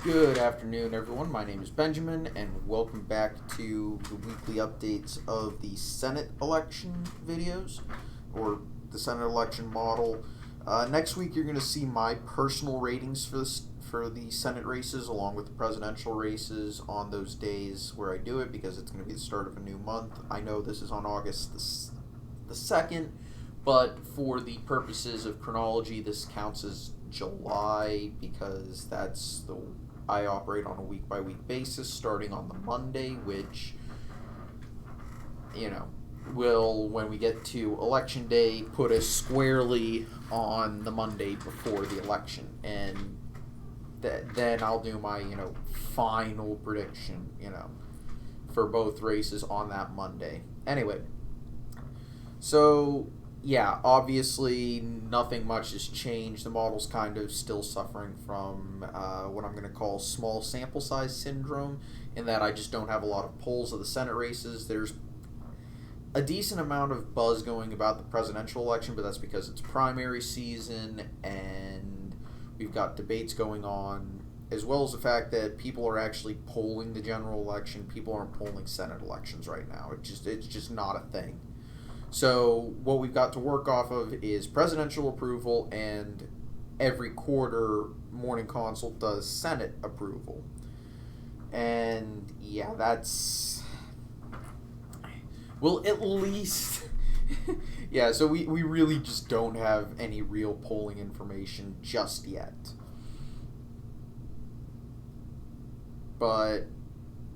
Good afternoon, everyone. My name is Benjamin, and welcome back to the weekly updates of the Senate election videos, or the Senate election model. Next week, you're going to see my personal ratings for the Senate races, along with the presidential races on those days where I do it, because it's going to be the start of a new month. I know this is on August the 2nd, but for the purposes of chronology, this counts as July because I operate on a week by week basis, starting on the Monday, which, you know, will, when we get to election day, put us squarely on the Monday before the election. And then I'll do my, final prediction, for both races on that Monday. Anyway, so yeah, obviously nothing much has changed. The model's kind of still suffering from what I'm going to call small sample size syndrome, in that I just don't have a lot of polls of the Senate races. There's a decent amount of buzz going about the presidential election, but that's because it's primary season and we've got debates going on, as well as the fact that people are actually polling the general election. People aren't polling Senate elections right now. It's just not a thing. So what we've got to work off of is presidential approval, and every quarter Morning Consult does Senate approval. And yeah, that's, well, at least yeah, so we really just don't have any real polling information just yet. But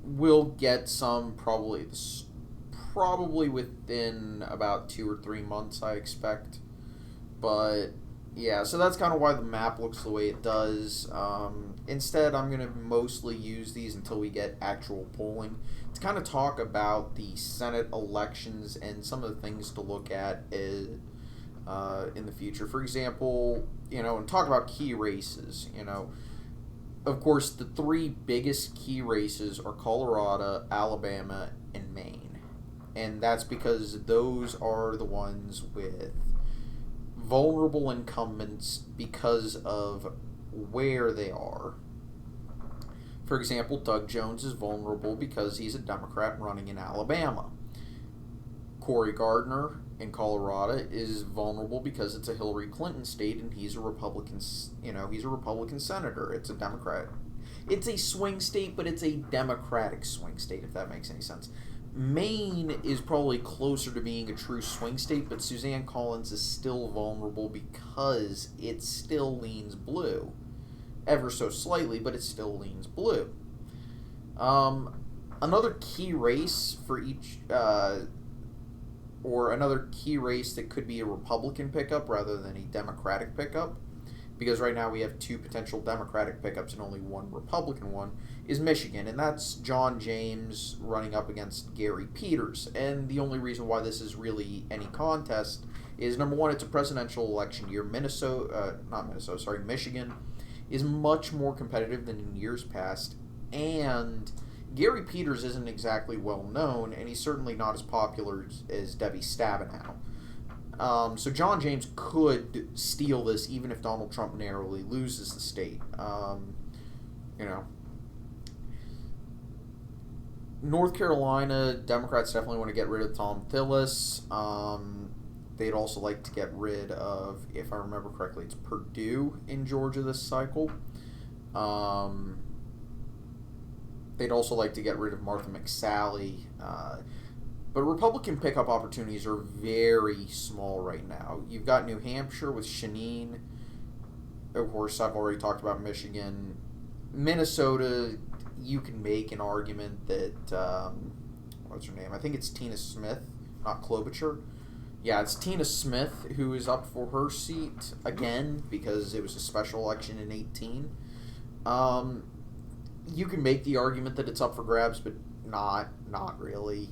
we'll get some probably within about 2 or 3 months, I expect. But yeah, so that's kind of why the map looks the way it does. Instead, I'm going to mostly use these until we get actual polling to kind of talk about the Senate elections and some of the things to look at in the future. For example, and talk about key races. Of course, the three biggest key races are Colorado, Alabama, and Maine. And that's because those are the ones with vulnerable incumbents because of where they are. For example, Doug Jones is vulnerable because he's a Democrat running in Alabama. Cory Gardner in Colorado is vulnerable because it's a Hillary Clinton state and he's a Republican. He's a Republican senator. It's a Democrat. It's a swing state, but it's a Democratic swing state, if that makes any sense. Maine is probably closer to being a true swing state, but Suzanne Collins is still vulnerable because it still leans blue. Ever so slightly, but it still leans blue. Another key race for each, or another key race that could be a Republican pickup rather than a Democratic pickup, because right now we have two potential Democratic pickups and only one Republican one, is Michigan, and that's John James running up against Gary Peters. And the only reason why this is really any contest is, number one, it's a presidential election year. Michigan is much more competitive than in years past, and Gary Peters isn't exactly well known, and he's certainly not as popular as Debbie Stabenow. So John James could steal this even if Donald Trump narrowly loses the state. North Carolina, Democrats definitely want to get rid of Tom Tillis. They'd also like to get rid of, if I remember correctly, it's Perdue in Georgia this cycle. They'd also like to get rid of Martha McSally. But Republican pickup opportunities are very small right now. You've got New Hampshire with Shanine. Of course, I've already talked about Michigan. Minnesota, you can make an argument that, what's her name? I think it's Tina Smith, not Klobuchar. Yeah, it's Tina Smith who is up for her seat again because it was a special election in 2018. You can make the argument that it's up for grabs, but not really.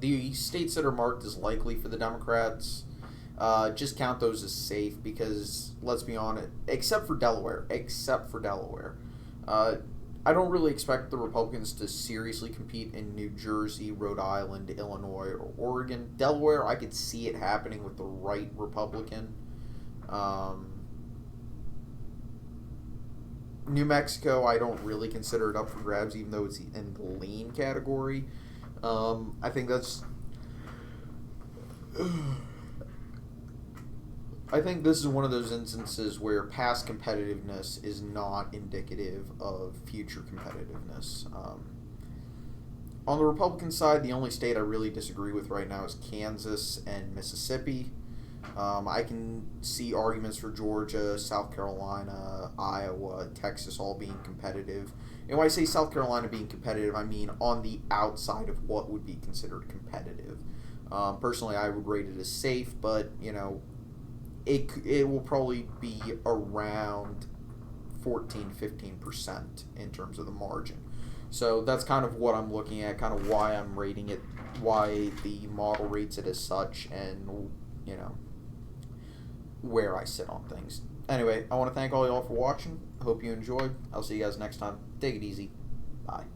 The states that are marked as likely for the Democrats, just count those as safe because, let's be honest, except for Delaware, I don't really expect the Republicans to seriously compete in New Jersey, Rhode Island, Illinois, or Oregon. Delaware, I could see it happening with the right Republican. New Mexico, I don't really consider it up for grabs, even though it's in the lean category. I think that's. I think this is one of those instances where past competitiveness is not indicative of future competitiveness. On the Republican side, the only state I really disagree with right now is Kansas and Mississippi. I can see arguments for Georgia, South Carolina, Iowa, Texas all being competitive. And when I say South Carolina being competitive, I mean on the outside of what would be considered competitive. Personally, I would rate it as safe, but, it will probably be around 14-15% in terms of the margin. So that's kind of what I'm looking at, kind of why I'm rating it, why the model rates it as such, and, where I sit on things. Anyway, I want to thank all y'all for watching. I hope you enjoyed. I'll see you guys next time. Take it easy. Bye.